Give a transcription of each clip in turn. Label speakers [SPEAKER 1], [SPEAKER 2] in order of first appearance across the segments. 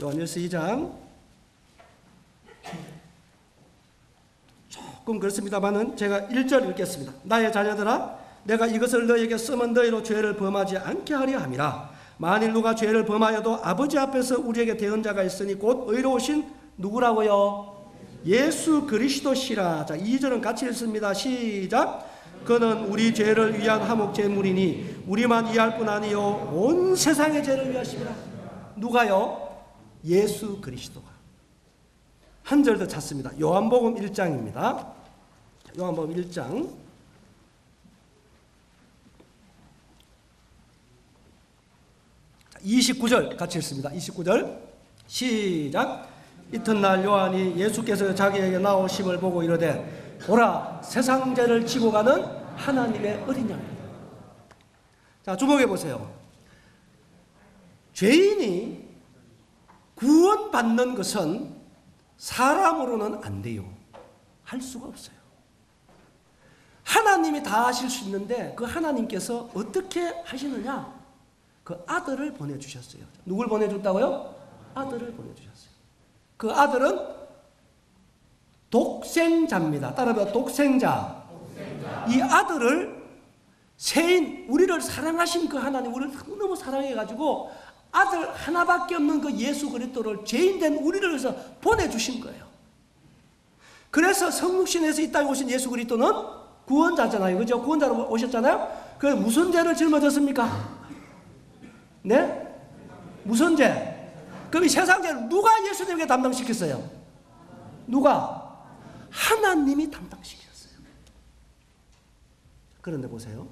[SPEAKER 1] 요한일서 2장 조금 그렇습니다만은 제가 1절 읽겠습니다. 나의 자녀들아, 내가 이것을 너희에게 쓰면 너희로 죄를 범하지 않게 하려 함이라. 만일 누가 죄를 범하여도 아버지 앞에서 우리에게 대언자가 있으니 곧 의로우신 누구라고요? 예수 그리스도시라. 자, 2절은 같이 읽습니다. 시작. 그는 우리 죄를 위한 화목 제물이니 우리만 이해할 뿐 아니요 온 세상의 죄를 위하심이라. 누가요? 예수 그리스도가. 한 절 더 찾습니다. 요한복음 1장입니다. 요한복음 1장 29절 같이 읽습니다. 29절 시작. 이튿날 요한이 예수께서 자기에게 나오심을 보고 이르되 보라, 세상 죄를 지고 가는 하나님의 어린 양이다. 자, 주목해 보세요. 죄인이 구원받는 것은 사람으로는 안 돼요. 할 수가 없어요. 하나님이 다 하실 수 있는데 그 하나님께서 어떻게 하시느냐? 그 아들을 보내주셨어요. 누굴 보내줬다고요? 아들을 보내주셨어요. 그 아들은 독생자입니다. 따라서 독생자. 이 아들을 세인, 우리를 사랑하신 그 하나님, 우리를 너무 사랑해가지고 아들 하나밖에 없는 그 예수 그리스도를 죄인된 우리를 위해서 보내주신 거예요. 그래서 성육신에서 이 땅에 오신 예수 그리스도는 구원자잖아요. 그죠? 구원자로 오셨잖아요. 그래서 무슨 죄를 짊어졌습니까? 네? 무슨 죄? 그럼 이 세상 죄를 누가 예수님에게 담당시켰어요? 누가? 하나님이 담당시켰어요. 그런데 보세요.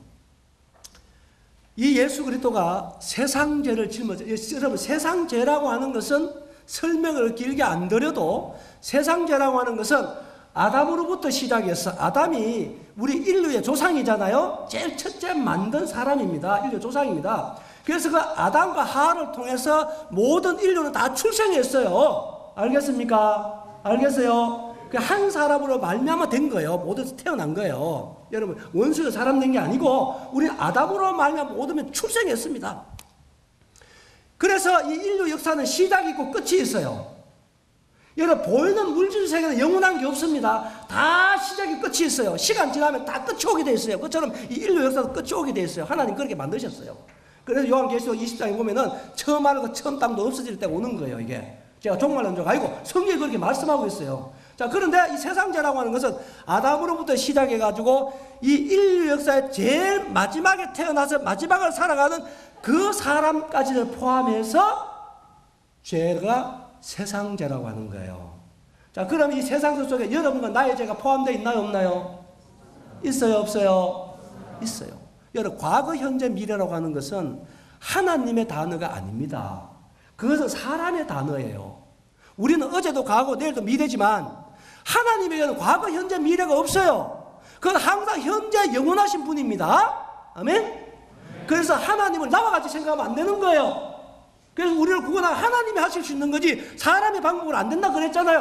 [SPEAKER 1] 이 예수 그리스도가 세상 죄를 짊어져. 여러분, 세상 죄라고 하는 것은 설명을 길게 안 드려도 세상 죄라고 하는 것은 아담으로부터 시작해서, 아담이 우리 인류의 조상이잖아요. 제일 첫째 만든 사람입니다. 인류 조상입니다. 그래서 그 아담과 하와를 통해서 모든 인류는 다 출생했어요. 알겠습니까? 알겠어요? 그 한 사람으로 말미암아 된 거예요. 모두 태어난 거예요. 여러분, 원수가 사람 된 게 아니고 우리는 아담으로 말미암아 모두면 출생했습니다. 그래서 이 인류 역사는 시작이 있고 끝이 있어요. 여러분, 보이는 물질 세계는 영원한 게 없습니다. 다 시작이 끝이 있어요. 시간 지나면 다 끝이 오게 돼 있어요. 그처럼 이 인류 역사도 끝이 오게 돼 있어요. 하나님 그렇게 만드셨어요. 그래서 요한계시록 20장에 보면은 처음 하는 처음 땅도 없어질 때가 오는 거예요. 이게 제가 종말론 줄 알고 성경이 그렇게 말씀하고 있어요. 자, 그런데 이 세상죄라고 하는 것은 아담으로부터 시작해가지고 이 인류 역사의 제일 마지막에 태어나서 마지막을 살아가는 그 사람까지를 포함해서 죄가 세상죄라고 하는 거예요. 자, 그럼 이 세상죄 속에 여러분과 나의 죄가 포함되어 있나요, 없나요? 있어요, 없어요? 있어요. 여러분, 과거, 현재, 미래라고 하는 것은 하나님의 단어가 아닙니다. 그것은 사람의 단어예요. 우리는 어제도 과거, 내일도 미래지만 하나님에게는 과거, 현재, 미래가 없어요. 그건 항상 현재 영원하신 분입니다. 아멘? 그래서 하나님을 나와 같이 생각하면 안 되는 거예요. 그래서 우리를 구원한 하나님이 하실 수 있는 거지 사람의 방법으로 안 된다 그랬잖아요.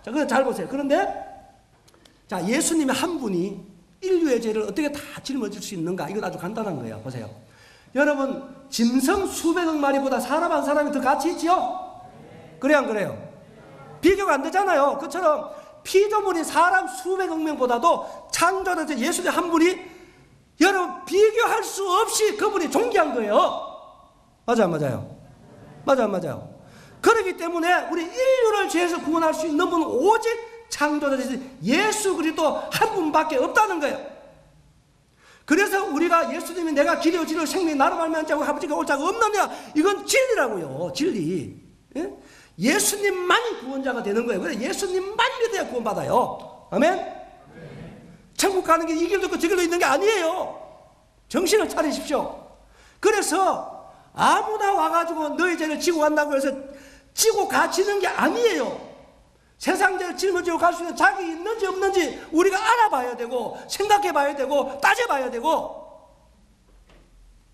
[SPEAKER 1] 자, 그래서 잘 보세요. 그런데 자, 예수님의 한 분이 인류의 죄를 어떻게 다 짊어질 수 있는가? 이건 아주 간단한 거예요. 보세요. 여러분, 짐승 수백억 마리보다 사람 한 사람이 더 가치 있지요? 그래요, 안 그래요? 비교가 안 되잖아요. 그처럼 피조물인 사람 수백억 명보다도 창조된 예수님 한 분이 여러분 비교할 수 없이 그분이 존귀한 거예요. 맞아, 맞아요? 맞아, 맞아요? 그렇기 때문에 우리 인류를 죄에서 구원할 수 있는 분은 오직 창조자이신 예수 그리스도 한 분밖에 없다는 거예요. 그래서 우리가 예수님이 내가 길이요 진리요 생명이 나로 말미암지 않고 아버지가 올 자가 없느냐, 이건 진리라고요. 진리. 예? 예수님만이 구원자가 되는 거예요. 그래서 예수님만 믿어야 구원받아요. 아멘? 천국 가는 게 이 길도 있고 저 길도 있는 게 아니에요. 정신을 차리십시오. 그래서 아무나 와가지고 너희 죄를 지고 간다고 해서 지고 가지는 게 아니에요. 세상 죄를 짊어지고 갈 수 있는 자격이 있는지 없는지 우리가 알아봐야 되고 생각해 봐야 되고 따져봐야 되고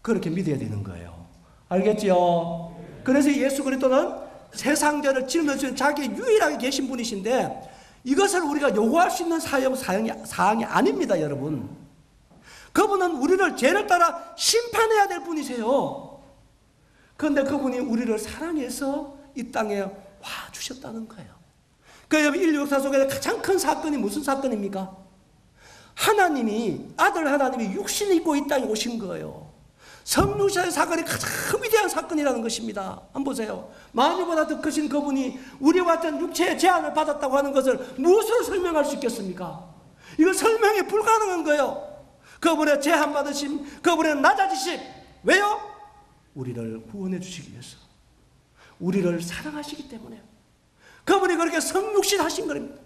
[SPEAKER 1] 그렇게 믿어야 되는 거예요. 알겠지요? 그래서 예수 그리스도는 세상죄를 짊어지는 자기 유일하게 계신 분이신데 이것을 우리가 요구할 수 있는 사항이 아닙니다, 여러분. 그분은 우리를 죄를 따라 심판해야 될 분이세요. 그런데 그분이 우리를 사랑해서 이 땅에 와 주셨다는 거예요. 그 인류 역사 속에 가장 큰 사건이 무슨 사건입니까? 하나님이, 아들 하나님이 육신을 입고 이 땅에 오신 거예요. 성육신의 사건이 가장 위대한 사건이라는 것입니다. 한번 보세요. 만유보다 더 크신 그분이 우리와 같은 육체의 제한을 받았다고 하는 것을 무엇으로 설명할 수 있겠습니까? 이거 설명이 불가능한 거예요. 그분의 제한 받으심, 그분의 낮아지심. 왜요? 우리를 구원해 주시기 위해서. 우리를 사랑하시기 때문에. 그분이 그렇게 성육신 하신 겁니다.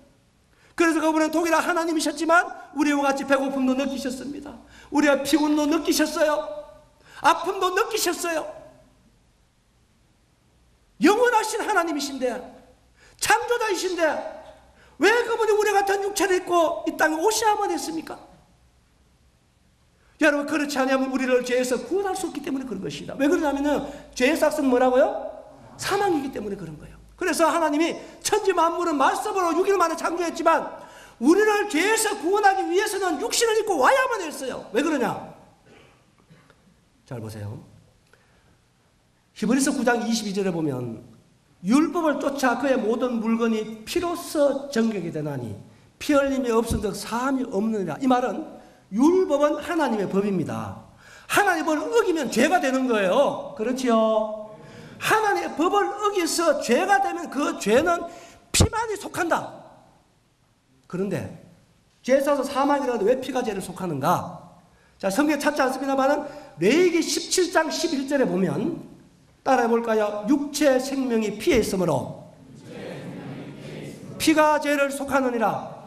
[SPEAKER 1] 그래서 그분은 독일한 하나님이셨지만 우리와 같이 배고픔도 느끼셨습니다. 우리의 피곤도 느끼셨어요. 아픔도 느끼셨어요. 영원하신 하나님이신데, 창조자이신데 왜 그분이 우리 같은 육체를 입고 이 땅에 오셔야만 했습니까? 여러분, 그렇지 않으면 우리를 죄에서 구원할 수 없기 때문에 그런 것이다. 왜 그러냐면 죄의 삭은 뭐라고요? 사망이기 때문에 그런 거예요. 그래서 하나님이 천지 만물은 말씀으로 6일 만에 창조했지만 우리를 죄에서 구원하기 위해서는 육신을 입고 와야만 했어요. 왜 그러냐? 잘 보세요. 히브리서 9장 22절에 보면 율법을 쫓아 그의 모든 물건이 피로써 정결이 되나니 피 흘림이 없은 즉 사함이 없느니라. 이 말은 율법은 하나님의 법입니다. 하나님의 법을 어기면 죄가 되는 거예요. 그렇지요? 하나님의 법을 어겨서 죄가 되면 그 죄는 피만이 속한다. 그런데 죄 사서 사망이라도 왜 피가 죄를 속하는가? 자, 성경에 찾지 않습니다만은 레위기 17장 11절에 보면 따라해 볼까요? 육체 생명이 피에 있으므로 피가 죄를 속하느니라.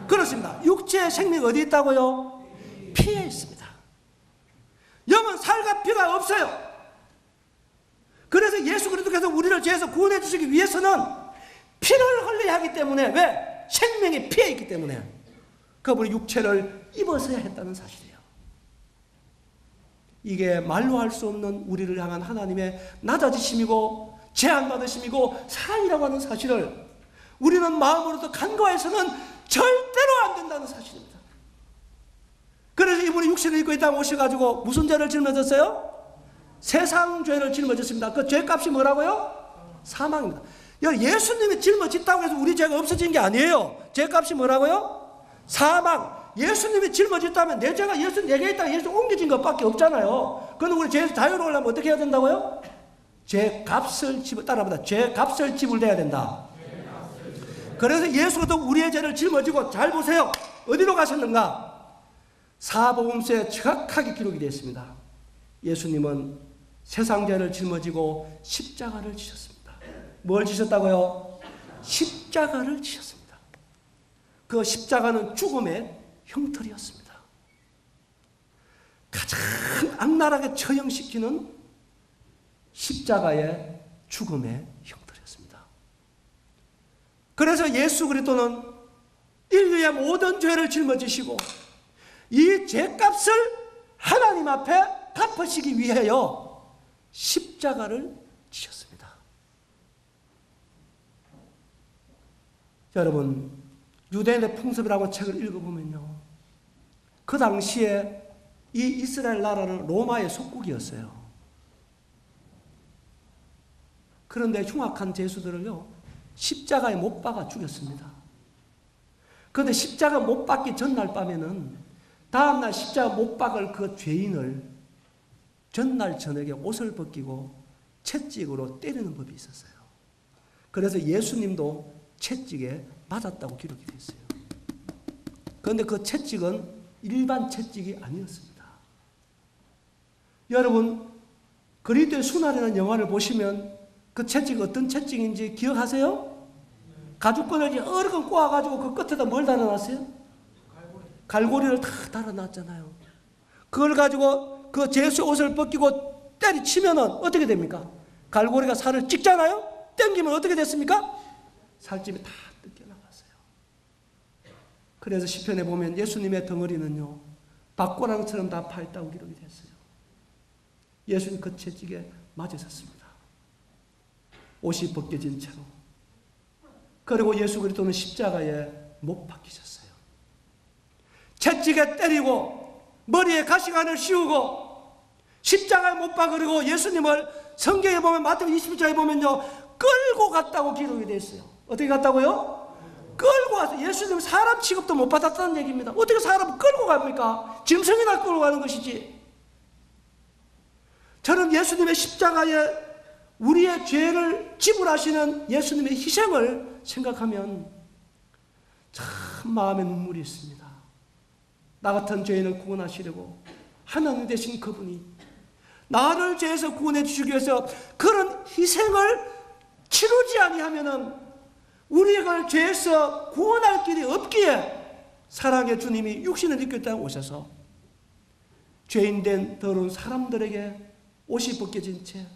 [SPEAKER 1] 그렇습니다. 육체의 생명이 어디 있다고요? 피에 있습니다. 영은 살과 피가 없어요. 그래서 예수 그리스도께서 우리를 죄에서 구원해 주시기 위해서는 피를 흘려야 하기 때문에, 왜? 생명이 피에 있기 때문에 그분이 육체를 입었어야 했다는 사실이에요. 이게 말로 할 수 없는 우리를 향한 하나님의 낮아지심이고 제한받으심이고 사랑이라고 하는 사실을 우리는 마음으로도 간과해서는 절대로 안 된다는 사실입니다. 그래서 이분이 육신을 입고 이 땅에 오셔가지고 무슨 죄를 짊어졌어요? 세상 죄를 짊어졌습니다. 그 죄값이 뭐라고요? 사망입니다. 예수님이 짊어졌다고 해서 우리 죄가 없어진 게 아니에요. 죄값이 뭐라고요? 사망. 예수님이 짊어졌다면 내 죄가 내게 있다가 예수 옮겨진 것밖에 없잖아요. 그런데 우리 죄에서 자유로우려면 어떻게 해야 된다고요? 죄값을 따라보다 죄값을 지불해야 된다. 그래서 예수도 우리의 죄를 짊어지고, 잘 보세요. 어디로 가셨는가? 사복음서에 정확하게 기록이 되어 있습니다. 예수님은 세상 죄를 짊어지고 십자가를 지셨습니다. 뭘 지셨다고요? 십자가를 지셨습니다. 그 십자가는 죽음의 형틀이었습니다. 가장 악랄하게 처형시키는 십자가의 죽음의 형틀이었습니다. 그래서 예수 그리스도는 인류의 모든 죄를 짊어지시고 이 죄값을 하나님 앞에 갚으시기 위하여 십자가를 지셨습니다. 여러분, 유대인의 풍습이라고 책을 읽어보면요, 그 당시에 이 이스라엘 나라는 로마의 속국이었어요. 그런데 흉악한 죄수들을요 십자가에 못 박아 죽였습니다. 그런데 십자가 못 박기 전날 밤에는 다음날 십자가 못 박을 그 죄인을 전날 저녁에 옷을 벗기고 채찍으로 때리는 법이 있었어요. 그래서 예수님도 채찍에 맞았다고 기록이 되어 있어요. 그런데 그 채찍은 일반 채찍이 아니었습니다. 여러분, 그리스도의 순환이라는 영화를 보시면 그 채찍이 어떤 채찍인지 기억하세요? 가죽끈을 여러 건 꼬아가지고 그 끝에다 뭘 달아놨어요? 갈고리를 다 달아놨잖아요. 그걸 가지고 그 제수의 옷을 벗기고 때리치면은 어떻게 됩니까? 갈고리가 살을 찍잖아요? 땡기면 어떻게 됐습니까? 살집이 다 뜯겨나갔어요. 그래서 시편에 보면 예수님의 덩어리는요 박고랑처럼 다 파있다고 기록이 됐어요. 예수님 그 채찍에 맞으셨습니다. 옷이 벗겨진 채로. 그리고 예수 그리스도는 십자가에 못 박히셨어요. 채찍에 때리고 머리에 가시관을 씌우고 십자가에 못 박으려고 예수님을 성경에 보면 마태복음 21장에 보면요, 끌고 갔다고 기록이 되어 있어요. 어떻게 갔다고요? 끌고 가서. 예수님 사람 취급도 못 받았다는 얘기입니다. 어떻게 사람을 끌고 갑니까? 짐승이나 끌고 가는 것이지. 저는 예수님의 십자가에 우리의 죄를 지불하시는 예수님의 희생을 생각하면 참 마음에 눈물이 있습니다. 나 같은 죄인을 구원하시려고 하나님 되신 그분이 나를 죄에서 구원해 주시기 위해서 그런 희생을 치르지 아니하면은 우리가 죄에서 구원할 길이 없기에 사랑의 주님이 육신을 입고 땅에 오셔서 죄인된 더러운 사람들에게 옷이 벗겨진 채.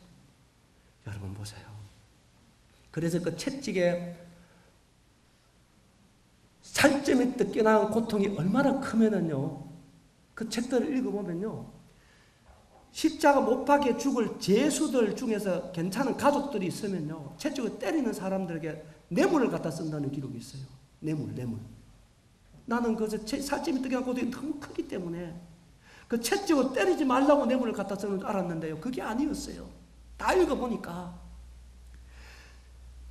[SPEAKER 1] 여러분 보세요. 그래서 그 채찍에 살점이 뜯겨나간 고통이 얼마나 크면은요, 그 책들을 읽어보면요, 십자가 못 박혀 죽을 죄수들 중에서 괜찮은 가족들이 있으면요, 채찍을 때리는 사람들에게 뇌물을 갖다 쓴다는 기록이 있어요. 뇌물. 나는 그 살점이 뜯겨난 고통이 너무 크기 때문에 그 채찍을 때리지 말라고 뇌물을 갖다 쓰는 줄 알았는데요, 그게 아니었어요. 다 읽어보니까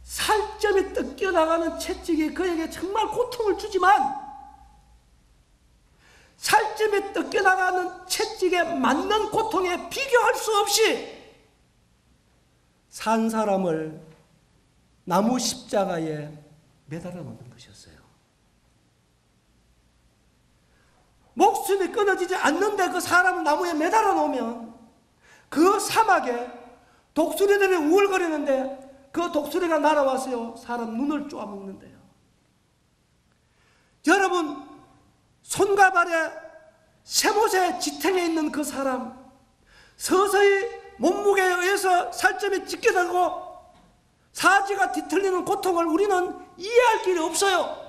[SPEAKER 1] 살점이 뜯겨나가는 채찍이 그에게 정말 고통을 주지만 살점이 뜯겨나가는 채찍에 맞는 고통에 비교할 수 없이 산 사람을 나무 십자가에 매달아 놓는 것이었어요. 목숨이 끊어지지 않는데 그 사람을 나무에 매달아 놓으면 그 사막에 독수리들이 우울거리는데 그 독수리가 날아와서요, 사람 눈을 쪼아먹는데요. 여러분, 손과 발에 세못에 지탱해 있는 그 사람, 서서히 몸무게에 의해서 살점이 찢겨지고 사지가 뒤틀리는 고통을 우리는 이해할 길이 없어요.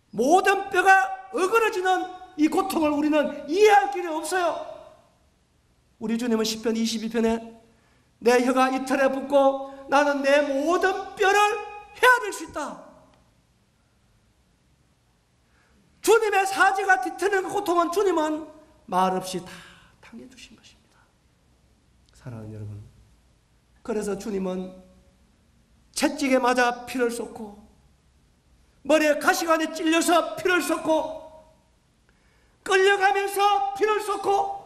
[SPEAKER 1] 모든 뼈가 어그러지는 이 고통을 우리는 이해할 길이 없어요. 우리 주님은 시편 22편에 내 혀가 이틀에 붙고 나는 내 모든 뼈를 헤아릴 수 있다. 주님의 사지가 뒤틀리는 고통은 주님은 말없이 다 당해주신 것입니다. 사랑하는 여러분, 그래서 주님은 채찍에 맞아 피를 쏟고 머리에 가시관에 찔려서 피를 쏟고 끌려가면서 피를 쏟고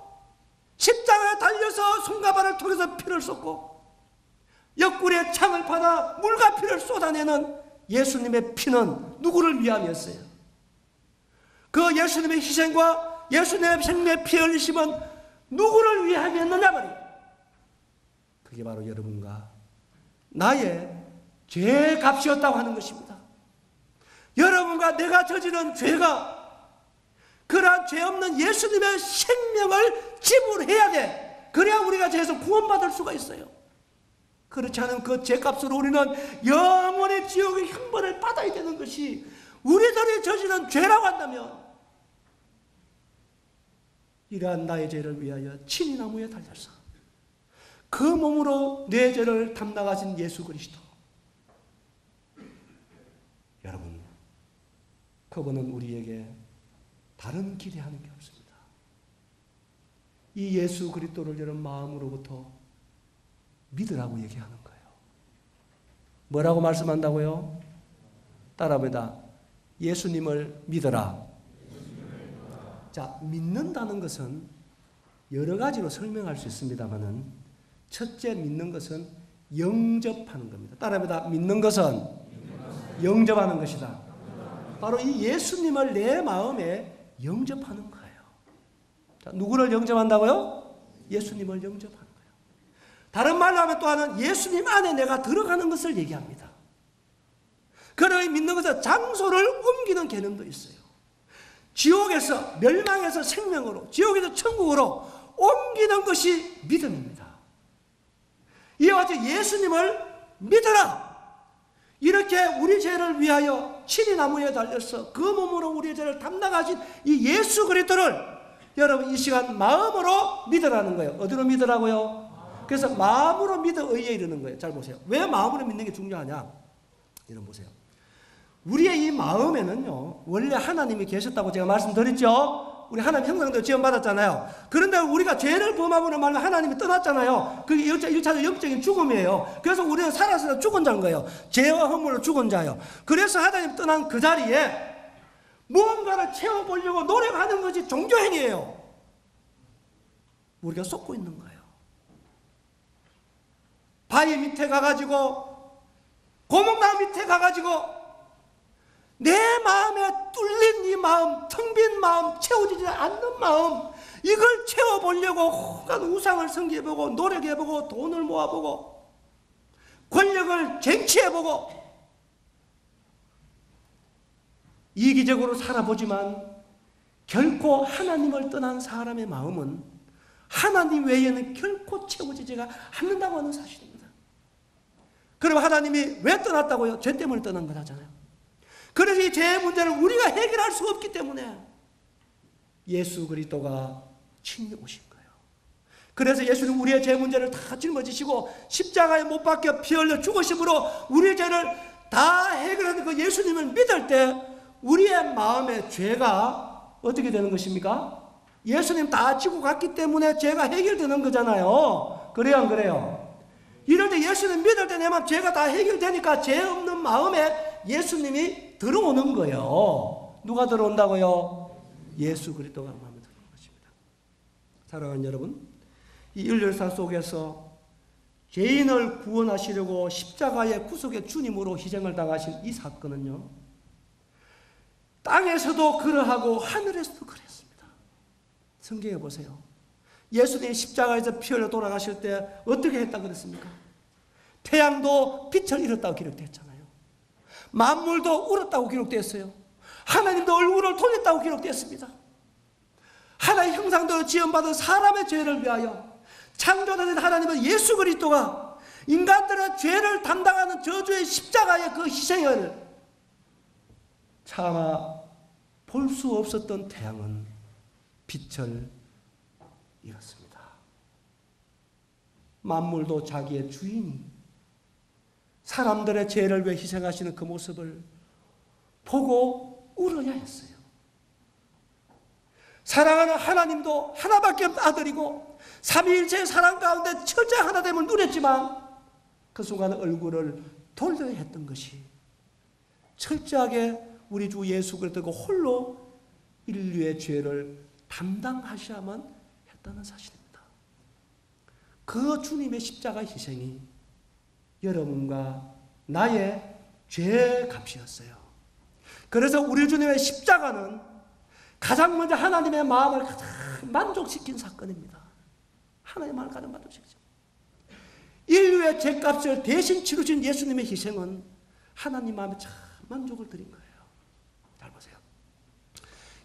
[SPEAKER 1] 십자가에 달려서 손과 발을 통해서 피를 쏟고 옆구리에 창을 받아 물과 피를 쏟아내는 예수님의 피는 누구를 위함이었어요? 그 예수님의 희생과 예수님의 생명의 피 흘리심은 누구를 위함이었느냐 말이에요. 그게 바로 여러분과 나의 죄의 값이었다고 하는 것입니다. 여러분과 내가 저지른 죄가 그러한 죄 없는 예수님의 생명을 지불해야 돼. 그래야 우리가 죄에서 구원받을 수가 있어요. 그렇지 않은 그 죄값으로 우리는 영원히 지옥의 형벌을 받아야 되는 것이 우리들이 저지른 죄라고 한다면 이러한 나의 죄를 위하여 친히 나무에 달려서 그 몸으로 내 죄를 담당하신 예수 그리스도, 여러분, 그분은 우리에게 다른 기대하는 게 없습니다. 이 예수 그리스도를 여러분 마음으로부터 믿으라고 얘기하는 거예요. 뭐라고 말씀한다고요? 따라합니다. 예수님을 믿어라. 자, 믿는다는 것은 여러 가지로 설명할 수 있습니다만은 첫째, 믿는 것은 영접하는 겁니다. 따라합니다. 믿는 것은 영접하는 것이다. 바로 이 예수님을 내 마음에 영접하는 거예요. 자, 누구를 영접한다고요? 예수님을 영접하는 거예요. 다른 말로 하면 또 하는 예수님 안에 내가 들어가는 것을 얘기합니다. 그러니 믿는 것은 장소를 옮기는 개념도 있어요. 지옥에서 멸망에서 생명으로, 지옥에서 천국으로 옮기는 것이 믿음입니다. 이와 같이 예수님을 믿어라. 이렇게 우리 죄를 위하여 친히 나무에 달려서 그 몸으로 우리의 죄를 담당하신 이 예수 그리스도를 여러분 이 시간 마음으로 믿으라는 거예요. 어디로 믿으라고요? 그래서 마음으로 믿어 의에 이르는 거예요. 잘 보세요. 왜 마음으로 믿는 게 중요하냐? 이런 보세요. 우리의 이 마음에는요, 원래 하나님이 계셨다고 제가 말씀드렸죠? 우리 하나님 형상대로 지원받았잖아요. 그런데 우리가 죄를 범하고는 말면 하나님이 떠났잖아요. 그게 1차적 영적인 죽음이에요. 그래서 우리는 살아서 죽은 자인 거예요. 죄와 허물로 죽은 자예요. 그래서 하나님 떠난 그 자리에 무언가를 채워보려고 노력하는 것이 종교행위예요. 우리가 쏟고 있는 거예요. 바위 밑에 가가지고, 고목나무 밑에 가가지고, 내 마음에 뚫린 이 마음, 텅 빈 마음, 채워지지 않는 마음, 이걸 채워보려고 혹한 우상을 섬겨보고, 노력해보고, 돈을 모아보고, 권력을 쟁취해보고, 이기적으로 살아보지만 결코 하나님을 떠난 사람의 마음은 하나님 외에는 결코 채워지지가 않는다고 하는 사실입니다. 그럼 하나님이 왜 떠났다고요? 죄 때문에 떠난 거잖아요. 그래서 이 죄의 문제를 우리가 해결할 수 없기 때문에 예수 그리스도가 친히 오신 거예요. 그래서 예수는 우리의 죄 문제를 다 짊어지시고 십자가에 못 박혀 피 흘려 죽으심으로 우리의 죄를 다 해결하는 그 예수님을 믿을 때 우리의 마음의 죄가 어떻게 되는 것입니까? 예수님 다 지고 갔기 때문에 죄가 해결되는 거잖아요. 그래요, 안 그래요? 이럴 때 예수님 믿을 때 내 마음 죄가 다 해결되니까 죄 없는 마음에 예수님이 들어오는 거예요. 누가 들어온다고요? 예수 그리스도가 마음에 들어오는 것입니다. 사랑하는 여러분, 이 인류사 속에서 죄인을 구원하시려고 십자가의 구속의 주님으로 희생을 당하신 이 사건은요, 땅에서도 그러하고 하늘에서도 그랬습니다. 성경에 보세요. 예수님이 십자가에서 피 흘려 돌아가실 때 어떻게 했다고 그랬습니까? 태양도 빛을 잃었다고 기록됐잖아요. 만물도 울었다고 기록됐어요. 하나님도 얼굴을 돌렸다고 기록됐습니다. 하나의 형상대로 지음받은 사람의 죄를 위하여 창조자된 하나님은 예수 그리스도가 인간들의 죄를 담당하는 저주의 십자가의 그 희생을 차마 볼 수 없었던 태양은 빛을 잃었습니다. 만물도 자기의 주인이 사람들의 죄를 위해 희생하시는 그 모습을 보고 울어야 했어요. 사랑하는 하나님도 하나밖에 없는 아들이고 삼위일체의 사랑 가운데 철저히 하나됨을 누렸지만 그 순간 얼굴을 돌려야 했던 것이 철저하게 우리 주 예수 그리스도가 홀로 인류의 죄를 담당하셔야만 했다는 사실입니다. 그 주님의 십자가 희생이 여러분과 나의 죄 값이었어요. 그래서 우리 주님의 십자가는 가장 먼저 하나님의 마음을 가장 만족시킨 사건입니다. 하나님의 마음을 가장 만족시키죠. 인류의 죄값을 대신 치르신 예수님의 희생은 하나님 마음에 참 만족을 드린 거예요. 잘 보세요.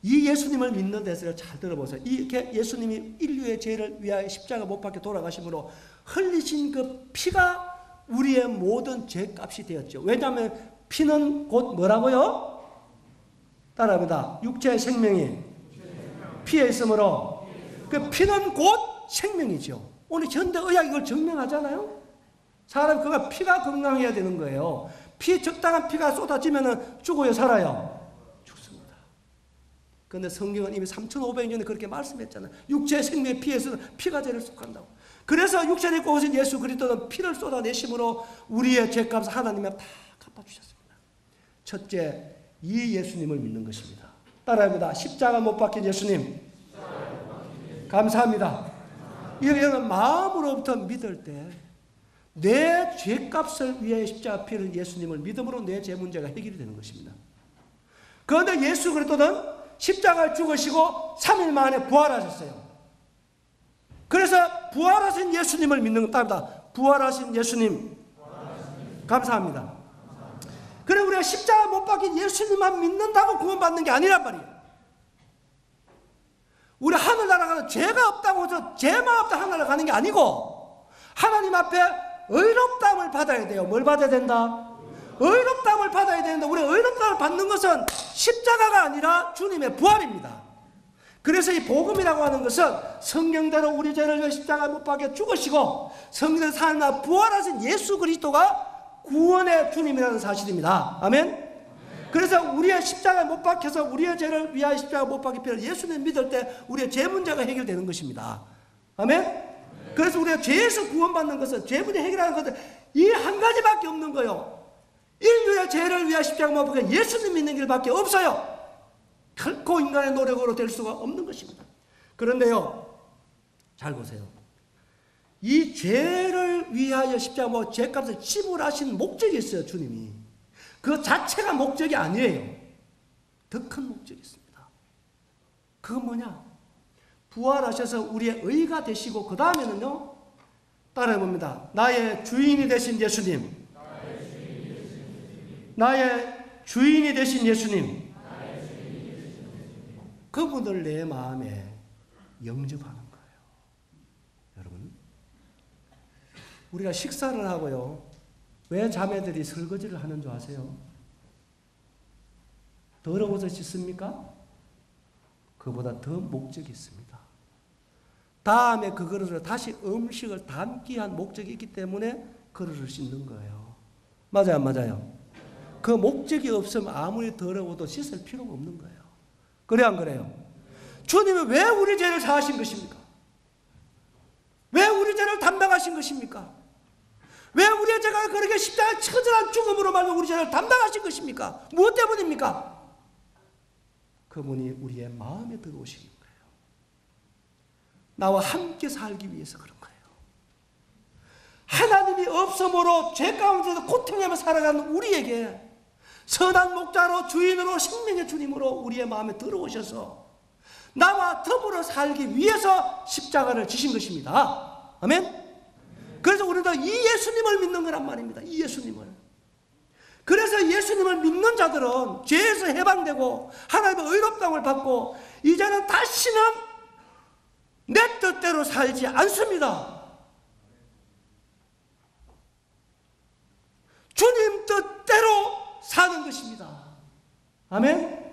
[SPEAKER 1] 이 예수님을 믿는 데서 잘 들어보세요. 이렇게 예수님이 인류의 죄를 위하여 십자가 못 박혀 돌아가심으로 흘리신 그 피가 우리의 모든 죄값이 되었죠. 왜냐하면 피는 곧 뭐라고요? 따라합니다. 육체의 생명이 피에 있으므로 그 피는 곧 생명이죠. 오늘 현대의학이 이걸 증명하잖아요. 사람 그가 피가 건강해야 되는 거예요. 적당한 피가 쏟아지면 죽어요, 살아요? 죽습니다. 그런데 성경은 이미 3,500년에 그렇게 말씀했잖아요. 육체의 생명의 피에서는 피가 죄를 속한다고. 그래서 육체를 입고 오신 예수 그리스도는 피를 쏟아내심으로 우리의 죄값을 하나님이 다 갚아주셨습니다. 첫째, 이 예수님을 믿는 것입니다. 따라합니다. 십자가 못 박힌 예수님. 감사합니다. 이런 마음으로부터 믿을 때 내 죄값을 위해 십자가 피를 예수님을 믿음으로 내 죄 문제가 해결이 되는 것입니다. 그런데 예수 그리스도는 십자가를 죽으시고 3일 만에 부활하셨어요. 그래서 부활하신 예수님을 믿는 겁니다. 부활하신 예수님. 감사합니다. 그래 우리가 십자가 못 박힌 예수님만 믿는다고 구원받는 게 아니란 말이에요. 우리 하늘나라 가는 죄가 없다고 해서 죄만 없다 하늘나라 가는 게 아니고 하나님 앞에 의롭다함을 받아야 돼요. 뭘 받아야 된다? 의롭다함을 받아야 되는데 우리 의롭다함을 받는 것은 십자가가 아니라 주님의 부활입니다. 그래서 이 복음이라고 하는 것은 성경대로 우리 죄를 위해 십자가 못 박혀 죽으시고 성경대로 살아나 부활하신 예수 그리스도가 구원의 주님이라는 사실입니다. 아멘. 그래서 우리의 십자가에 못 박혀서 우리의 죄를 위하여 십자가 못 박혀 필요한 예수님 믿을 때 우리의 죄 문제가 해결되는 것입니다. 아멘. 그래서 우리가 죄에서 구원받는 것은 죄 문제 해결하는 것은 이 한 가지밖에 없는 거예요. 인류의 죄를 위하여 십자가 못 박혀 예수님 믿는 길밖에 없어요. 결코 인간의 노력으로 될 수가 없는 것입니다. 그런데요, 잘 보세요. 이 죄를 위하여 십자가 뭐 죄값을 지불하신 목적이 있어요. 주님이 그 자체가 목적이 아니에요. 더 큰 목적이 있습니다. 그건 뭐냐? 부활하셔서 우리의 의가 되시고 그 다음에는요, 따라해봅니다. 나의 주인이 되신 예수님, 나의 주인이 되신 예수님, 그분을 내 마음에 영접하는 거예요. 여러분, 우리가 식사를 하고요, 왜 자매들이 설거지를 하는 줄 아세요? 더러워서 씻습니까? 그보다 더 목적이 있습니다. 다음에 그 그릇으로 다시 음식을 담기 위한 목적이 있기 때문에 그릇을 씻는 거예요. 맞아요, 안 맞아요? 그 목적이 없으면 아무리 더러워도 씻을 필요가 없는 거예요. 그래, 안 그래요? 주님은 왜 우리 죄를 사하신 것입니까? 왜 우리 죄를 담당하신 것입니까? 왜 우리의 죄가 그렇게 십자가에 처절한 죽음으로 말로 우리 죄를 담당하신 것입니까? 무엇 때문입니까? 그분이 우리의 마음에 들어오시는 거예요. 나와 함께 살기 위해서 그런 거예요. 하나님이 없음으로 죄 가운데서 고통하며 살아가는 우리에게 선한 목자로 주인으로 생명의 주님으로 우리의 마음에 들어오셔서 나와 더불어 살기 위해서 십자가를 지신 것입니다. 아멘? 그래서 우리도 이 예수님을 믿는 거란 말입니다. 이 예수님을. 그래서 예수님을 믿는 자들은 죄에서 해방되고 하나님의 의롭다함을 받고 이제는 다시는 내 뜻대로 살지 않습니다. 주님 뜻대로 사는 것입니다. 아멘?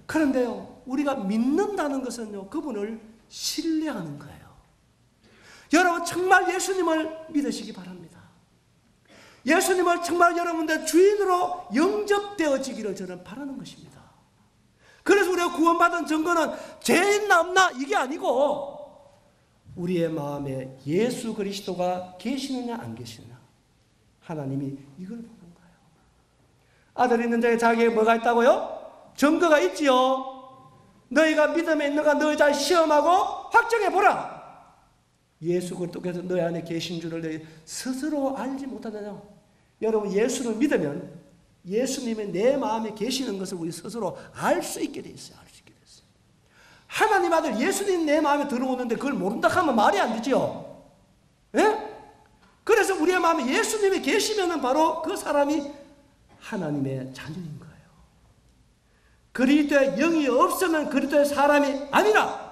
[SPEAKER 1] 그런데요, 우리가 믿는다는 것은요, 그분을 신뢰하는 거예요. 여러분 정말 예수님을 믿으시기 바랍니다. 예수님을 정말 여러분들 주인으로 영접되어지기를 저는 바라는 것입니다. 그래서 우리가 구원받은 증거는 죄 있나 없나 이게 아니고 우리의 마음에 예수 그리스도가 계시느냐 안 계시느냐, 하나님이 이걸 보는 거예요. 아들 있는 자에 자기에게 뭐가 있다고요? 증거가 있지요. 너희가 믿음에 있는가 너희 잘 시험하고 확정해 보라. 예수 그리스도께서 너희 안에 계신 줄을 너희 스스로 알지 못하느냐. 여러분, 예수를 믿으면 예수님이 내 마음에 계시는 것을 우리 스스로 알 수 있게 돼 있어요. 알 수 있게 됐어요. 하나님 아들 예수님 내 마음에 들어오는데 그걸 모른다 하면 말이 안 되죠. 예? 그래서 우리의 마음에 예수님이 계시면 바로 그 사람이 하나님의 자녀인 거예요. 그리스도의 영이 없으면 그리스도의 사람이 아니라.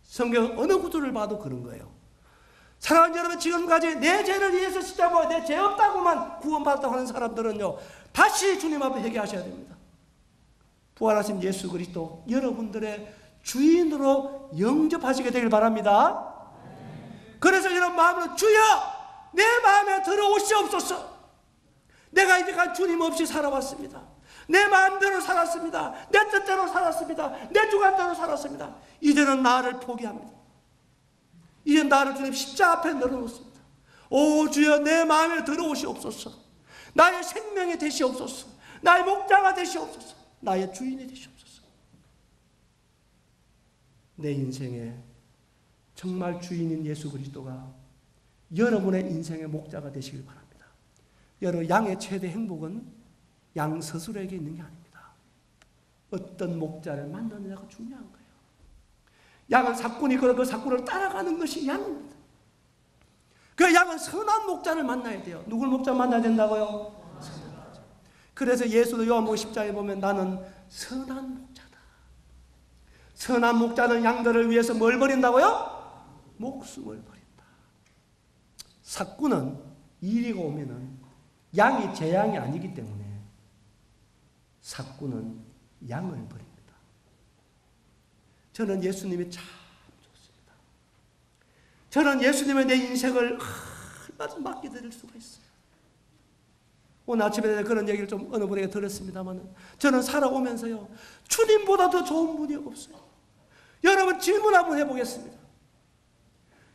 [SPEAKER 1] 성경 어느 구절을 봐도 그런 거예요. 사랑하는 여러분, 지금까지 내 죄를 위해서 십자가에 내 죄 없다고만 구원받았다고 하는 사람들은요, 다시 주님 앞에 회개하셔야 됩니다. 부활하신 예수 그리스도 여러분들의 주인으로 영접하시게 되길 바랍니다. 그래서 여러분 마음으로 주여 내 마음에 들어오시옵소서. 내가 이제까지 주님 없이 살아왔습니다. 내 마음대로 살았습니다. 내 뜻대로 살았습니다. 내 주관대로 살았습니다. 이제는 나를 포기합니다. 이제 나를 주님 십자가 앞에 내려놓습니다. 오 주여 내 마음에 들어오시옵소서. 나의 생명이 되시옵소서. 나의 목자가 되시옵소서. 나의 주인이 되시옵소서. 내 인생에 정말 주인인 예수 그리스도가 여러분의 인생의 목자가 되시길 바랍니다. 여러분, 양의 최대 행복은 양 스스로에게 있는 게 아닙니다. 어떤 목자를 만나느냐가 중요한 거예요. 양은 사꾼이 있고 그 사꾼을 따라가는 것이 양입니다. 그 양은 선한 목자를 만나야 돼요. 누굴 목자 만나야 된다고요? 선한 목자. 그래서 예수도 요한복음 10장에 보면 나는 선한 목자다. 선한 목자는 양들을 위해서 뭘 버린다고요? 목숨을 버린다. 사꾼은 이리가 오면은 양이 제 양이 아니기 때문에 사꾼은 양을 버립니다. 저는 예수님이 참 좋습니다. 저는 예수님의 내 인생을 얼마든지 맡겨드릴 수가 있어요. 오늘 아침에 그런 얘기를 좀 어느 분에게 들었습니다만 저는 살아오면서요, 주님보다 더 좋은 분이 없어요. 여러분 질문 한번 해보겠습니다.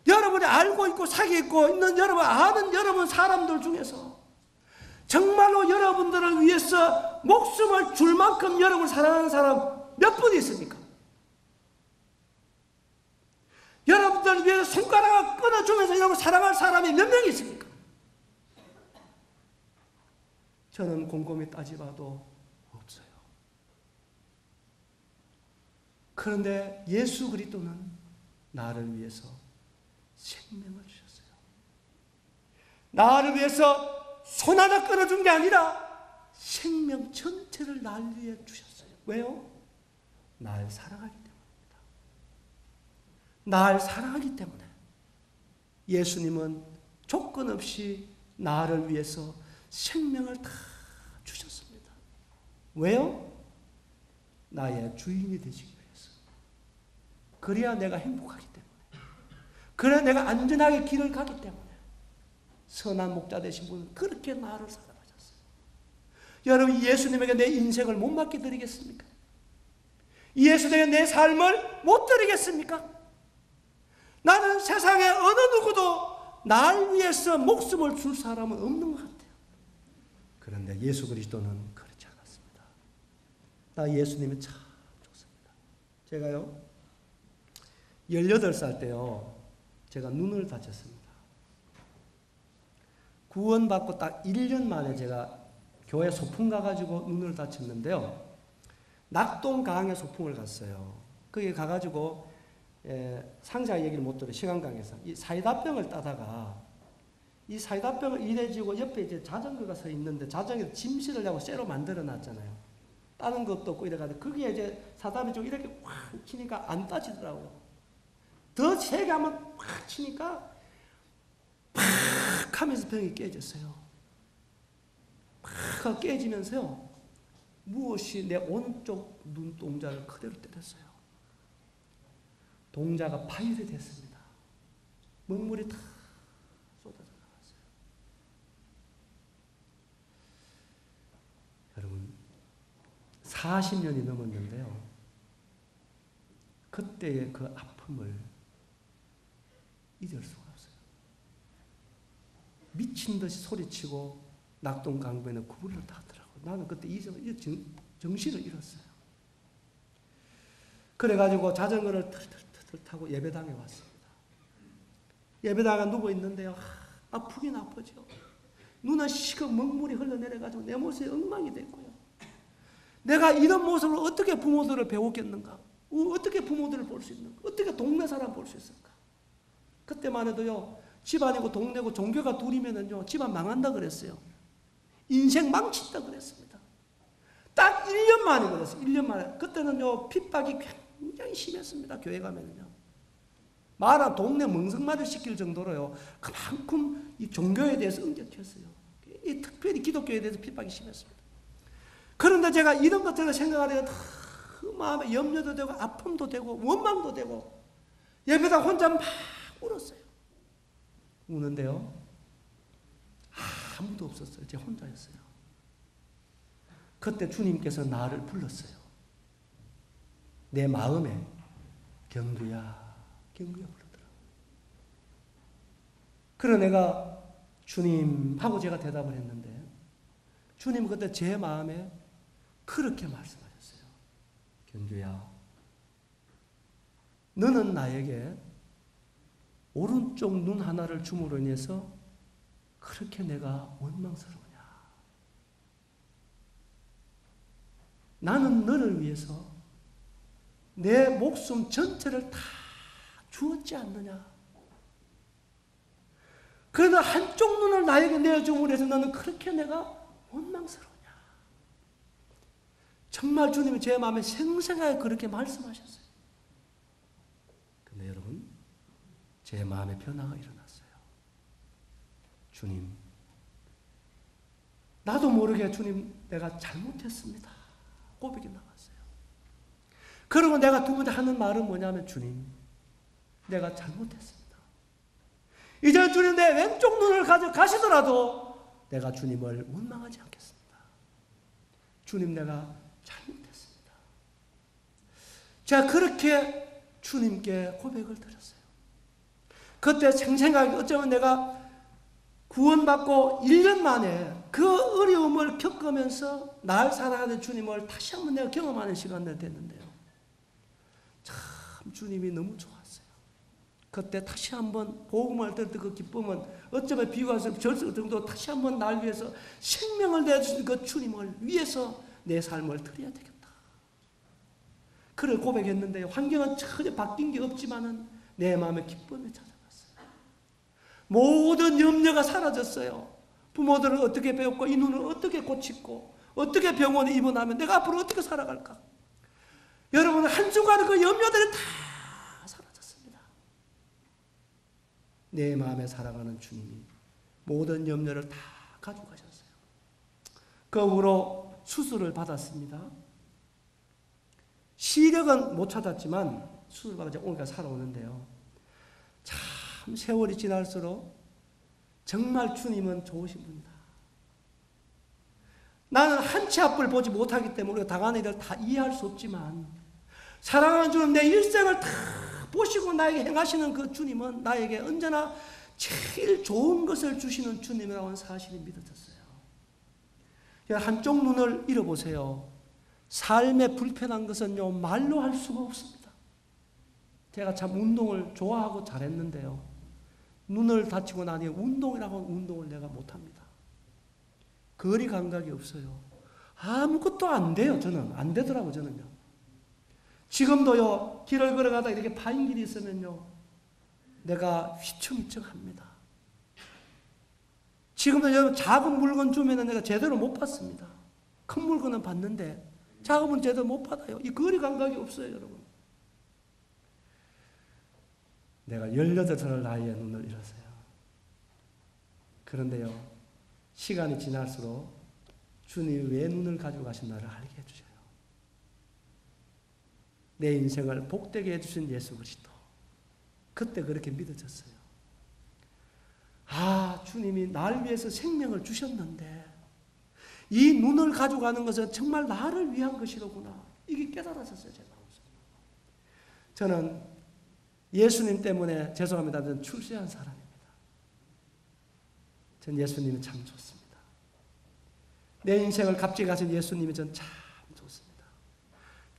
[SPEAKER 1] 여러분이 알고 있고 사귀고 있는 여러분, 아는 여러분 사람들 중에서 정말로 여러분들을 위해서 목숨을 줄 만큼 여러분을 사랑하는 사람 몇 분 있습니까? 여러분들을 위해서 손가락을 끊어주면서 여러분 사랑할 사람이 몇 명 있습니까? 저는 곰곰이 따지봐도 없어요. 그런데 예수 그리스도는 나를 위해서 생명을 주셨어요. 나를 위해서 손 하나 끊어준 게 아니라 생명 전체를 날 위해 주셨어요. 왜요? 날 사랑하기 때문입니다. 날 사랑하기 때문에 예수님은 조건 없이 나를 위해서 생명을 다 주셨습니다. 왜요? 나의 주인이 되시기 위해서. 그래야 내가 행복하기 때문에. 그래야 내가 안전하게 길을 가기 때문에. 선한 목자 되신 분은 그렇게 나를 사랑하셨어요. 여러분, 예수님에게 내 인생을 못 맡겨드리겠습니까? 예수님에게 내 삶을 못 드리겠습니까? 나는 세상에 어느 누구도 날 위해서 목숨을 줄 사람은 없는 것 같아요. 그런데 예수 그리스도는 그렇지 않았습니다. 나 예수님이 참 좋습니다. 제가요, 18살 때요, 제가 눈을 다쳤습니다. 구원받고 딱 1년 만에 제가 교회 소풍 가가지고 눈을 다쳤는데요. 낙동강에 소풍을 갔어요. 거기 가가지고 상자 얘기를 못 들어요. 시간강에서. 이 사이다병을 따다가 이 사이다병을 이래지고 옆에 이제 자전거가 서 있는데 자전거에 짐 실으려고 쇠로 만들어 놨잖아요. 따는 것도 없고 이래가지고 거기에 이제 사담이 좀 이렇게 확 치니까 안 따지더라고요. 더 세게 한번 확 치니까 팍 하면서 병이 깨졌어요. 팍 깨지면서요, 무엇이 내 오른쪽 눈동자를 그대로 때렸어요. 동자가 파열이 됐습니다. 먹물이 다 쏟아져 나갔어요. 여러분, 40년이 넘었는데요, 그때의 그 아픔을 잊을 수가 없어요. 미친 듯이 소리치고 낙동강변에 구부리를 타더라고요. 나는 그때 정신을 잃었어요. 그래가지고 자전거를 털털털 타고 예배당에 왔습니다. 예배당에 누워 있는데요, 아프긴 아프죠. 눈에 시커 먹물이 흘러내려가지고 내 모습이 엉망이 됐고요. 내가 이런 모습을 어떻게 부모들을 배웠겠는가? 어떻게 부모들을 볼 수 있는가? 어떻게 동네 사람 볼 수 있을까? 그때만 해도요, 집안이고 동네고 종교가 둘이면은요, 집안 망한다 그랬어요. 인생 망친다 그랬습니다. 딱 1년 만에 그랬어요. 1년 만에. 그때는요, 핍박이 굉장히 심했습니다. 교회 가면은요. 말한 동네 멍석말을 시킬 정도로요, 그만큼 이 종교에 대해서 응격했어요. 특별히 기독교에 대해서 핍박이 심했습니다. 그런데 제가 이런 것들을 생각하려면 그 마음에 염려도 되고 아픔도 되고 원망도 되고 예배당 혼자 막 울었어요. 우는데요, 아무도 없었어요. 제가 혼자였어요. 그때 주님께서 나를 불렀어요. 내 마음에 경구야, 경구야 부르더라고요. 그래 내가 주님 하고 제가 대답을 했는데 주님 그때 제 마음에 그렇게 말씀하셨어요. 경규야, 너는 나에게 오른쪽 눈 하나를 줌으로 인해서 그렇게 내가 원망스러우냐? 나는 너를 위해서 내 목숨 전체를 다 주었지 않느냐? 그래도 한쪽 눈을 나에게 내어줌으로 해서 너는 그렇게 내가 원망스러우냐? 정말 주님이 제 마음에 생생하게 그렇게 말씀하셨어요. 근데 여러분, 제 마음에 변화가 일어났어요. 주님, 나도 모르게 주님 내가 잘못했습니다. 고백이 나왔어요. 그리고 내가 두 번째 하는 말은 뭐냐면, 주님, 내가 잘못했습니다. 이제 주님 내 왼쪽 눈을 가져가시더라도 내가 주님을 원망하지 않겠습니다. 주님, 내가 잘못했습니다. 제가 그렇게 주님께 고백을 드렸어요. 그때 생생하게 어쩌면 내가 구원받고 1년 만에 그 어려움을 겪으면서 날 사랑하는 주님을 다시 한번 내가 경험하는 시간이 됐는데요. 참 주님이 너무 좋았어요. 그때 다시 한번 복음을 들을 때 그 기쁨은 어쩌면 비유할 수 없을 정도로 다시 한번 날 위해서 생명을 내주신 그 주님을 위해서 내 삶을 드려야 되겠다. 그를 고백했는데요. 환경은 전혀 바뀐 게 없지만은 내 마음에 기쁨이 찾아왔어요. 모든 염려가 사라졌어요. 부모들은 어떻게 배웠고 이 눈을 어떻게 고치고 어떻게 병원에 입원하면 내가 앞으로 어떻게 살아갈까? 여러분, 한순간에 그 염려들이 다 사라졌습니다. 내 마음에 사랑하는 주님이 모든 염려를 다 가져가셨어요. 그 후로 수술을 받았습니다. 시력은 못 찾았지만 수술 받아 오니까 살아오는데요. 참 세월이 지날수록 정말 주님은 좋으신 분이다. 나는 한 치 앞을 보지 못하기 때문에 우리가 당하는 일을 다 이해할 수 없지만 사랑하는 주님, 내 일생을 다 보시고 나에게 행하시는 그 주님은 나에게 언제나 제일 좋은 것을 주시는 주님이라고 하는 사실이 믿어졌어요. 한쪽 눈을 잃어보세요. 삶의 불편한 것은요, 말로 할 수가 없습니다. 제가 참 운동을 좋아하고 잘했는데요. 눈을 다치고 나니 운동이라고 하는 운동을 내가 못합니다. 거리 감각이 없어요. 아무것도 안 돼요. 저는 안 되더라고요. 저는요. 지금도요, 길을 걸어가다 이렇게 파인 길이 있으면요, 내가 휘청휘청합니다. 지금도 여러분 작은 물건 주면은 내가 제대로 못 받습니다. 큰 물건은 받는데 작은 제대로 못 받아요. 이 거리 감각이 없어요, 여러분. 내가 18살 나이에 눈을 잃었어요. 그런데요, 시간이 지날수록 주님이 왜 눈을 가지고 가셨나를 알게 해주셔요. 내 인생을 복되게 해주신 예수 그리스도. 그때 그렇게 믿어졌어요. 아, 주님이 날 위해서 생명을 주셨는데 이 눈을 가져가는 것은 정말 나를 위한 것이로구나. 이게 깨달아졌어요, 제 마음속에. 저는 예수님 때문에, 죄송합니다, 저는 출세한 사람입니다. 전 예수님이 참 좋습니다. 내 인생을 값지게 하신 예수님이 전 참 좋습니다.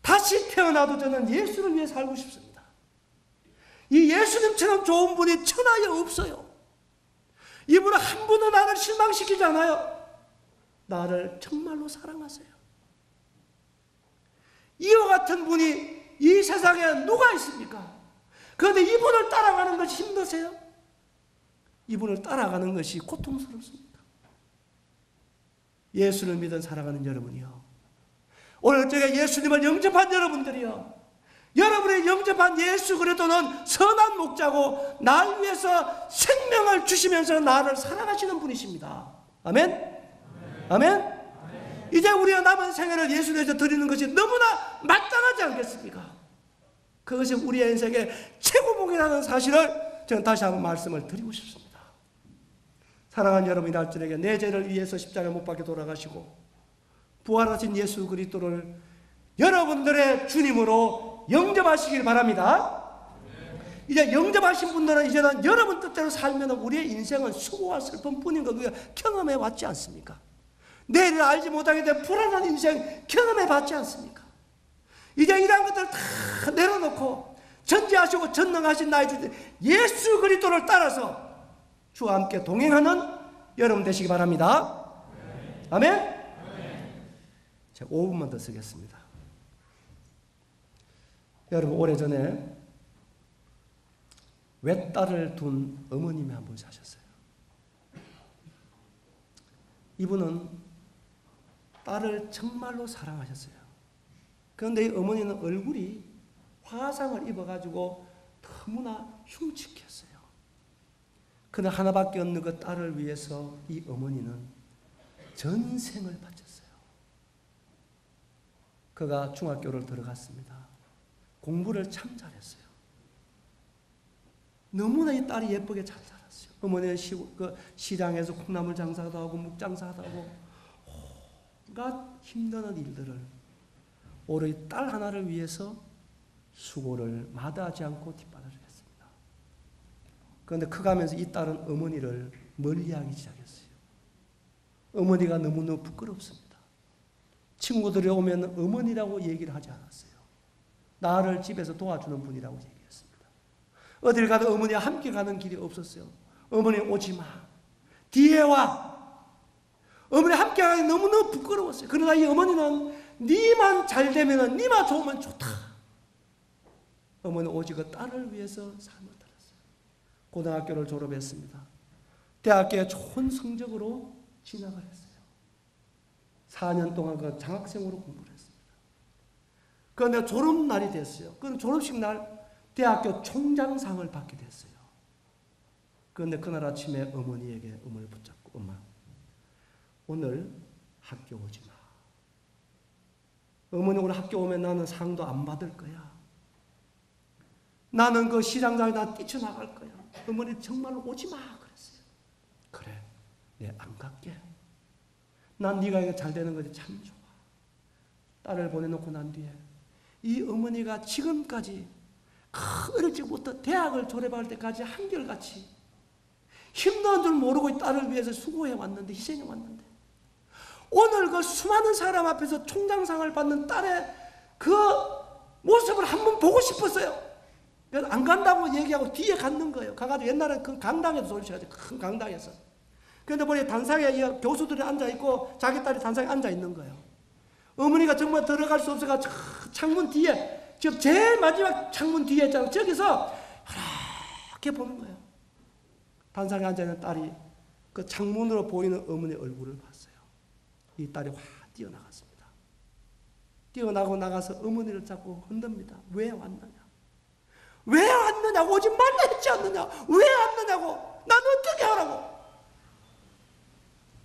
[SPEAKER 1] 다시 태어나도 저는 예수를 위해 살고 싶습니다. 이 예수님처럼 좋은 분이 천하에 없어요. 이분은 한 번도 나를 실망시키지 않아요. 나를 정말로 사랑하세요. 이와 같은 분이 이 세상에 누가 있습니까? 그런데 이분을 따라가는 것이 힘드세요? 이분을 따라가는 것이 고통스럽습니다. 예수를 믿은 살아가는 여러분이요, 오늘 저게 예수님을 영접한 여러분들이요, 여러분이 영접한 예수 그리스도는 선한 목자고 날 위해서 생명을 주시면서 나를 사랑하시는 분이십니다. 아멘? 아멘? 이제 우리가 남은 생애를 예수 위해서 드리는 것이 너무나 마땅하지 않겠습니까? 그것이 우리의 인생의 최고복이라는 사실을 저는 다시 한번 말씀을 드리고 싶습니다. 사랑하는 여러분, 이날 저녁에 내 죄를 위해서 십자가에 못 박혀 돌아가시고 부활하신 예수 그리스도를 여러분들의 주님으로 영접하시길 바랍니다. 이제 영접하신 분들은 이제는 여러분 뜻대로 살면 우리의 인생은 수고와 슬픔뿐인 걸 우리가 경험해 왔지 않습니까? 내일을 알지 못하게 된 불안한 인생 경험해 봤지 않습니까? 이제 이러한 것들을 다 내려놓고 전지하시고 전능하신 나의 주 예수 그리스도를 따라서 주와 함께 동행하는 여러분 되시기 바랍니다. 아멘? 제가 5분만 더 쓰겠습니다. 여러분, 오래전에 외딸을 둔 어머님이 한 분 사셨어요. 이분은 딸을 정말로 사랑하셨어요. 그런데 이 어머니는 얼굴이 화상을 입어가지고 너무나 흉측했어요. 그러나 하나밖에 없는 그 딸을 위해서 이 어머니는 전생을 바쳤어요. 그가 중학교를 들어갔습니다. 공부를 참 잘했어요. 너무나 이 딸이 예쁘게 잘 살았어요. 어머니는 시장에서 콩나물 장사도 하고 묵장사도 하고 온갖 힘든 일들을 오로지 딸 하나를 위해서 수고를 마다하지 않고 뒷바라지를 했습니다. 그런데 커가면서 이 딸은 어머니를 멀리하기 시작했어요. 어머니가 너무너무 부끄럽습니다. 친구들이 오면 어머니라고 얘기를 하지 않았어요. 나를 집에서 도와주는 분이라고 얘기했습니다. 어딜 가도 어머니와 함께 가는 길이 없었어요. 어머니 오지 마. 뒤에 와. 어머니 함께 가기 너무너무 부끄러웠어요. 그러나 이 어머니는 니만 잘 되면 니만 좋으면 좋다. 어머니는 오직 그 딸을 위해서 삶을 살았어요. 고등학교를 졸업했습니다. 대학교에 좋은 성적으로 진학을 했어요. 4년 동안 그 장학생으로 공부를 했습니다. 그런데 졸업날이 됐어요. 그 졸업식 날 대학교 총장상을 받게 됐어요. 그런데 그날 아침에 어머니에게 어머니를 붙잡고 엄마 오늘 학교 오지 마. 어머니 오늘 학교 오면 나는 상도 안 받을 거야. 나는 그 시장장에 나 뛰쳐나갈 거야. 어머니 정말로 오지 마 그랬어요. 그래 네 안 갈게. 난 네가 이거 잘 되는 거지 참 좋아. 딸을 보내놓고 난 뒤에 이 어머니가 지금까지 어릴 적부터 대학을 졸업할 때까지 한결같이 힘든 줄 모르고 이 딸을 위해서 수고해 왔는데 희생해 왔는데 오늘 그 수많은 사람 앞에서 총장상을 받는 딸의 그 모습을 한번 보고 싶었어요. 그래서 안 간다고 얘기하고 뒤에 갔는 거예요. 가가지고 옛날에 그 강당에서 소리쳐가지고 큰 강당에서. 그런데 보니 단상에 교수들이 앉아있고 자기 딸이 단상에 앉아있는 거예요. 어머니가 정말 들어갈 수 없어가지고 창문 뒤에 지금 제일 마지막 창문 뒤에 있잖아요. 저기서 이렇게 보는 거예요. 단상에 앉아있는 딸이 그 창문으로 보이는 어머니 얼굴을 봤어요. 이 딸이 확 뛰어나갔습니다. 뛰어나고 나가서 어머니를 잡고 흔듭니다. 왜 왔느냐? 왜 왔느냐고 오지 말라 했지 않느냐? 왜 왔느냐고? 난 어떻게 하라고?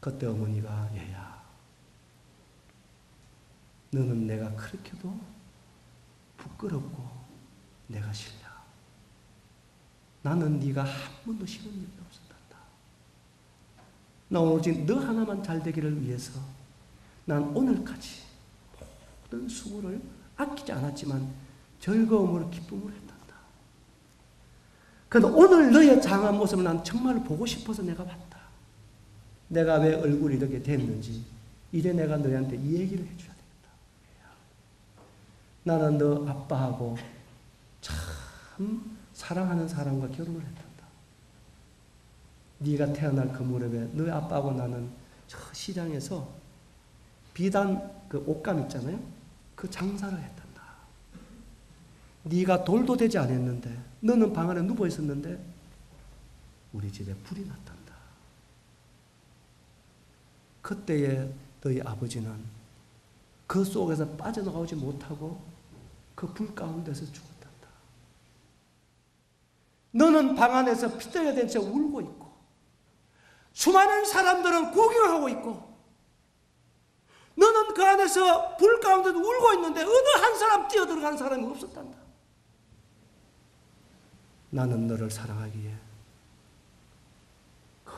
[SPEAKER 1] 그때 어머니가 얘야 너는 내가 그렇게도 부끄럽고 내가 싫냐? 나는 네가 한 번도 싫은 일이 없었단다. 나 오직 너 하나만 잘 되기를 위해서 난 오늘까지 모든 수고를 아끼지 않았지만 즐거움으로 기쁨으로 했단다. 그런데 오늘 너의 장한 모습을 난 정말 보고 싶어서 내가 봤다. 내가 왜 얼굴이 이렇게 됐는지 이제 내가 너희한테 이 얘기를 해줘야 되겠다. 나는 너 아빠하고 참 사랑하는 사람과 결혼을 했단다. 네가 태어날 그 무렵에 너희 아빠하고 나는 저 시장에서 비단 그 옷감 있잖아요. 그 장사를 했단다. 네가 돌도 되지 않았는데 너는 방 안에 누워 있었는데 우리 집에 불이 났단다. 그때에 너희 아버지는 그 속에서 빠져나오지 못하고 그 불 가운데서 죽었단다. 너는 방 안에서 피덩이가 된 채 울고 있고 수많은 사람들은 구경하고 있고 너는 그 안에서 불 가운데도 울고 있는데 어느 한 사람 뛰어들어간 사람이 없었단다. 나는 너를 사랑하기에 그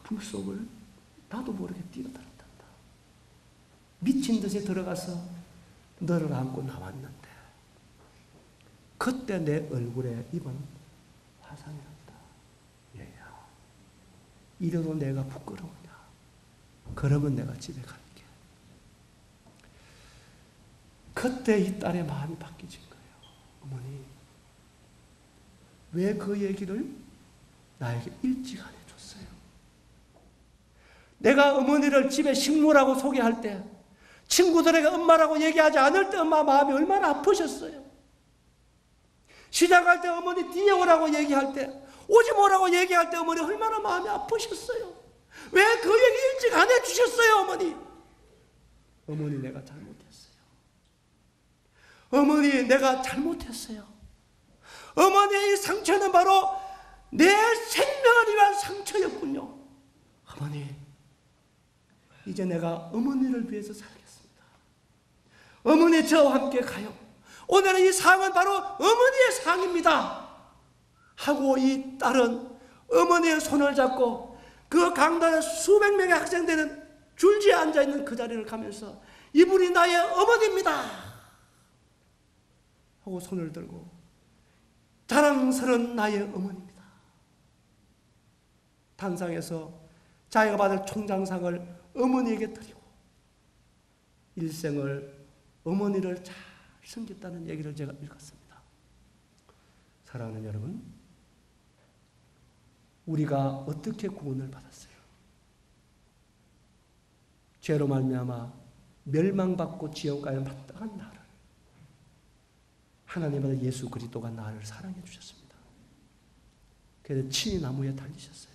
[SPEAKER 1] 불 속을 나도 모르게 뛰어들었단다. 미친 듯이 들어가서 너를 안고 나왔는데 그때 내 얼굴에 입은 화상이 났다. 얘야, 이래도 내가 부끄러우냐? 그러면 내가 집에 갈게. 그때 이 딸의 마음이 바뀌어진 거예요. 어머니, 왜 그 얘기를 나에게 일찍 안 해줬어요? 내가 어머니를 집에 식모라고 소개할 때 친구들에게 엄마라고 얘기하지 않을 때 엄마 마음이 얼마나 아프셨어요. 시장 갈 때 어머니 뒤에 오라고 얘기할 때 오지 마라고 얘기할 때 어머니 얼마나 마음이 아프셨어요. 왜 그 얘기 일찍 안 해주셨어요? 어머니, 어머니 내가 잘못했어요. 어머니 내가 잘못했어요. 어머니의 이 상처는 바로 내 생명을 위한 상처였군요. 어머니, 이제 내가 어머니를 위해서 살겠습니다. 어머니 저와 함께 가요. 오늘은 이 상은 바로 어머니의 상입니다 하고 이 딸은 어머니의 손을 잡고 그 강단에 수백 명의 학생들은 줄지에 앉아있는 그 자리를 가면서 이분이 나의 어머니입니다 하고 손을 들고 자랑스러운 나의 어머니입니다. 단상에서 자기가 받을 총장상을 어머니에게 드리고 일생을 어머니를 잘 섬겼다는 얘기를 제가 읽었습니다. 사랑하는 여러분, 우리가 어떻게 구원을 받았어요? 죄로 말미암아 멸망받고 지옥 가야 마땅한 나를 하나님의 예수 그리스도가 나를 사랑해 주셨습니다. 그래서 친히 나무에 달리셨어요.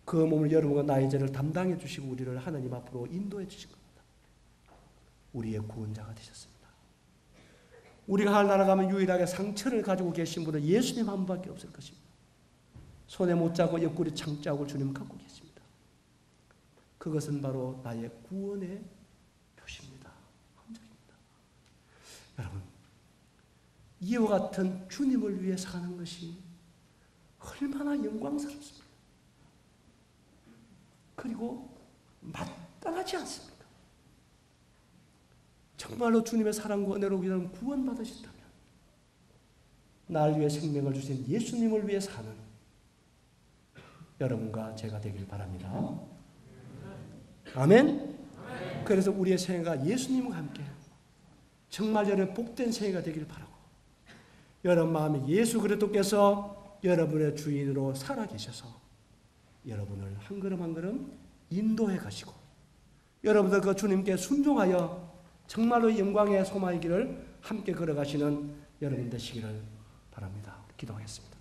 [SPEAKER 1] 그 몸을 여러분과 나의 죄를 담당해 주시고 우리를 하나님 앞으로 인도해 주신 겁니다. 우리의 구원자가 되셨습니다. 우리가 하늘나라 가면 유일하게 상처를 가지고 계신 분은 예수님 한 분밖에 없을 것입니다. 손에 못자고 옆구리 창자국을 주님 갖고 계십니다. 그것은 바로 나의 구원의 표시입니다. 흔적입니다. 여러분, 이와 같은 주님을 위해 사는 것이 얼마나 영광스럽습니까? 그리고 마땅하지 않습니까? 정말로 주님의 사랑과 은혜로 여러분 구원받으셨다면 나를 위해 생명을 주신 예수님을 위해 사는 여러분과 제가 되길 바랍니다. 아멘? 그래서 우리의 생애가 예수님과 함께 정말 여러분 복된 생애가 되길 바라고 여러분 마음에 예수 그리스도께서 여러분의 주인으로 살아계셔서 여러분을 한 걸음 한 걸음 인도해 가시고 여러분들 그 주님께 순종하여 정말로 영광의 소망의 길을 함께 걸어가시는 여러분 되시기를 바랍니다. 기도하겠습니다.